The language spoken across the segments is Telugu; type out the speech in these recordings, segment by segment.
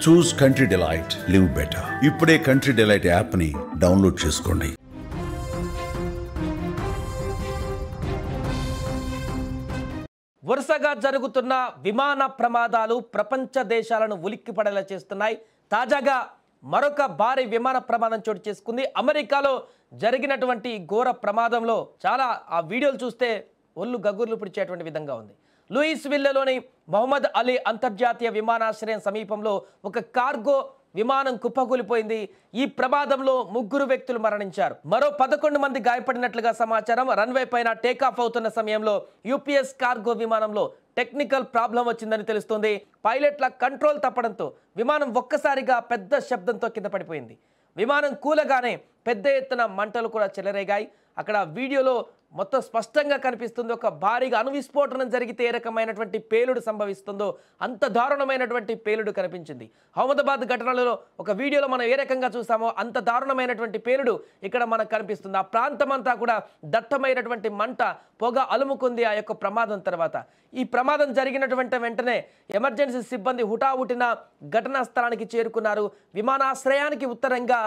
చూస్ కంట్రీ డిలైట్, లివ్ బెటర్. ఇప్పుడే కంట్రీ డిలైట్ యాప్ ని డౌన్లోడ్ చేసుకోండి. వరుసగా జరుగుతున్న విమాన ప్రమాదాలు ప్రపంచ దేశాలను ఉలిక్కిపడేలా చేస్తున్నాయి. తాజాగా మరొక భారీ విమాన ప్రమాదం చోటు చేసుకుంది. అమెరికాలో జరిగినటువంటి ఘోర ప్రమాదంలో చాలా ఆ వీడియోలు చూస్తే ఒళ్ళు గగ్గుర్లు పిడిచేటువంటి విధంగా ఉంది. లూయిస్విల్లేలోని మొహమ్మద్ అలీ అంతర్జాతీయ విమానాశ్రయం సమీపంలో ఒక కార్గో విమానం కుప్పకూలిపోయింది. ఈ ప్రమాదంలో 3 వ్యక్తులు మరణించారు. మరో 11 మంది గాయపడినట్లుగా సమాచారం. రన్వే పైన టేకాఫ్ అవుతున్న సమయంలో యూపీఎస్ కార్గో విమానంలో టెక్నికల్ ప్రాబ్లం వచ్చిందని తెలుస్తోంది. పైలట్ల కంట్రోల్ తప్పడంతో విమానం ఒక్కసారిగా పెద్ద శబ్దంతో కింద పడిపోయింది. విమానం కూలగానే పెద్ద ఎత్తున మంటలు కూడా చెలరేగాయి. అక్కడ వీడియోలో మొత్తం స్పష్టంగా కనిపిస్తుంది. ఒక భారీగా అణువిస్ఫోటనం జరిగితే ఏ రకమైనటువంటి పేలుడు సంభవిస్తుందో అంత దారుణమైనటువంటి పేలుడు కనిపించింది. అహ్మదాబాద్ ఘటనలలో ఒక వీడియోలో మనం ఏ రకంగా చూసామో అంత దారుణమైనటువంటి పేలుడు ఇక్కడ మనకు కనిపిస్తుంది. ఆ ప్రాంతం అంతా కూడా దట్టమైనటువంటి మంట, పొగ అలుముకుంది ఆ యొక్క ప్రమాదం తర్వాత. ఈ ప్రమాదం జరిగినటువంటి వెంటనే ఎమర్జెన్సీ సిబ్బంది హుటాహుటిన ఘటనా స్థలానికి చేరుకున్నారు. విమానాశ్రయానికి ఉత్తరంగా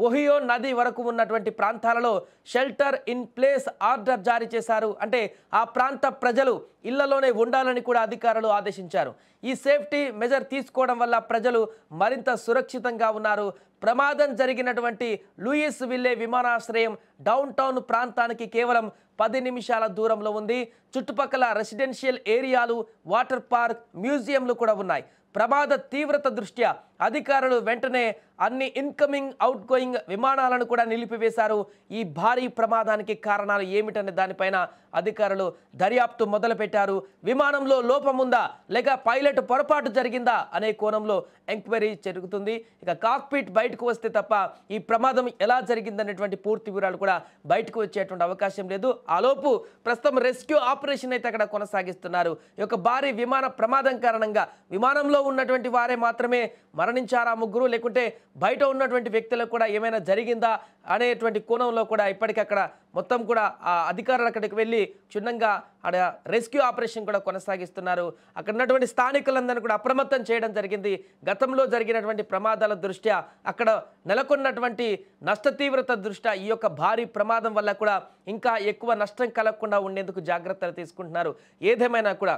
ఓహియో నది వరకు ఉన్నటువంటి ప్రాంతాలలో షెల్టర్ ఇన్ ప్లేస్ ఆర్డర్ జారీ చేశారు. అంటే ఆ ప్రాంత ప్రజలు ఇళ్లలోనే ఉండాలని కూడా అధికారులు ఆదేశించారు. ఈ సేఫ్టీ మెజర్ తీసుకోవడం వల్ల ప్రజలు మరింత సురక్షితంగా ఉన్నారు. ప్రమాదం జరిగినటువంటి లూయిస్విల్లే విమానాశ్రయం డౌన్ టౌన్ ప్రాంతానికి కేవలం 10 నిమిషాల దూరంలో ఉంది. చుట్టుపక్కల రెసిడెన్షియల్ ఏరియాలు, వాటర్ పార్క్, మ్యూజియంలు కూడా ఉన్నాయి. ప్రమాద తీవ్రత దృష్ట్యా అధికారులు వెంటనే అన్ని ఇన్కమింగ్, అవుట్ గోయింగ్ విమానాలను కూడా నిలిపివేశారు. ఈ భారీ ప్రమాదానికి కారణాలు ఏమిటనే దానిపైన అధికారులు దర్యాప్తు మొదలుపెట్టారు. విమానంలో లోపముందా లేక పైలట్ పొరపాటు జరిగిందా అనే కోణంలో ఎంక్వైరీ జరుగుతుంది. ఇక కాక్పిట్ బయటకు వస్తే తప్ప ఈ ప్రమాదం ఎలా జరిగిందనేటువంటి పూర్తి వివరాలు కూడా బయటకు వచ్చేటువంటి అవకాశం లేదు. ఆలోపు ప్రస్తుతం రెస్క్యూ ఆపరేషన్ అయితే అక్కడ కొనసాగిస్తున్నారు. ఈ యొక్క భారీ విమాన ప్రమాదం కారణంగా విమానంలో ఉన్నటువంటి వారే మాత్రమే మరణించారా 3, లేకుంటే బయట ఉన్నటువంటి వ్యక్తులకు కూడా ఏమైనా జరిగిందా అనేటువంటి కోణంలో కూడా ఇప్పటికక్కడ మొత్తం కూడా ఆ అధికారులు అక్కడికి వెళ్ళి క్షుణ్ణంగా అక్కడ రెస్క్యూ ఆపరేషన్ కూడా కొనసాగిస్తున్నారు. అక్కడ ఉన్నటువంటి స్థానికులందరినీ కూడా అప్రమత్తం చేయడం జరిగింది. గతంలో జరిగినటువంటి ప్రమాదాల దృష్ట్యా అక్కడ నెలకొన్నటువంటి నష్ట తీవ్రత దృష్ట్యా ఈ యొక్క భారీ ప్రమాదం వల్ల కూడా ఇంకా ఎక్కువ నష్టం కలగకుండా ఉండేందుకు జాగ్రత్తలు తీసుకుంటున్నారు. ఏదేమైనా కూడా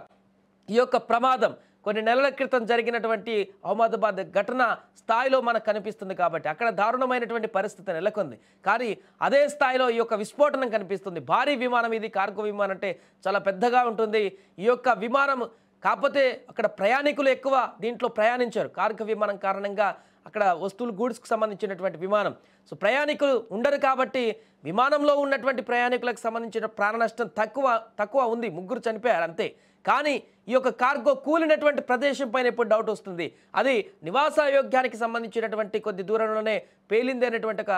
ఈ యొక్క ప్రమాదం కొన్ని నెలల క్రితం జరిగినటువంటి అహ్మదాబాద్ ఘటన స్థాయిలో మనకు కనిపిస్తుంది కాబట్టి అక్కడ దారుణమైనటువంటి పరిస్థితి నెలకొంది. కానీ అదే స్థాయిలో ఈ యొక్క విస్ఫోటనం కనిపిస్తుంది. భారీ విమానం ఇది, కార్గో విమానం అంటే చాలా పెద్దగా ఉంటుంది. ఈ యొక్క విమానం కాకపోతే అక్కడ ప్రయాణికులు ఎక్కువ దీంట్లో ప్రయాణించారు. కార్గో విమానం కారణంగా అక్కడ వస్తువులు, గూడ్స్కి సంబంధించినటువంటి విమానం. సో ప్రయాణికులు ఉండరు కాబట్టి విమానంలో ఉన్నటువంటి ప్రయాణికులకు సంబంధించిన ప్రాణ నష్టం తక్కువ ఉంది. 3 చనిపోయారు అంతే. కానీ ఈ యొక్క కార్గో కూలినటువంటి ప్రదేశం పైన ఎప్పుడు డౌట్ వస్తుంది. అది నివాసయోగ్యానికి సంబంధించినటువంటి కొద్ది దూరంలోనే పేలింది అనేటువంటి ఒక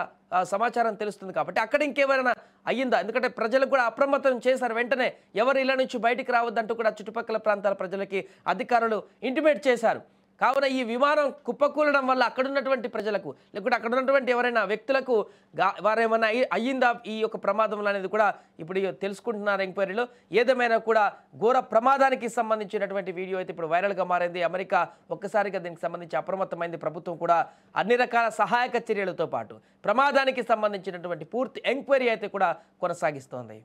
సమాచారం తెలుస్తుంది కాబట్టి అక్కడ ఇంకేమైనా అయ్యిందా? ఎందుకంటే ప్రజలకు కూడా అప్రమత్తం చేశారు. వెంటనే ఎవరు ఇళ్ళ నుంచి బయటికి రావద్దంటూ కూడా చుట్టుపక్కల ప్రాంతాల ప్రజలకి అధికారులు ఇంటిమేట్ చేశారు. కావున ఈ విమానం కుప్పకూలడం వల్ల అక్కడున్నటువంటి ప్రజలకు లేకుంటే అక్కడ ఉన్నటువంటి ఎవరైనా వ్యక్తులకు వారేమైనా అయ్యిందా ఈ యొక్క ప్రమాదంలో అనేది కూడా ఇప్పుడు తెలుసుకుంటున్నారు ఎంక్వైరీలో. ఏదేమైనా కూడా ఘోర ప్రమాదానికి సంబంధించినటువంటి వీడియో అయితే ఇప్పుడు వైరల్గా మారింది. అమెరికా ఒక్కసారిగా దీనికి సంబంధించి అప్రమత్తమైంది. ప్రభుత్వం కూడా అన్ని రకాల సహాయక చర్యలతో పాటు ప్రమాదానికి సంబంధించినటువంటి పూర్తి ఎంక్వైరీ అయితే కూడా కొనసాగిస్తోంది.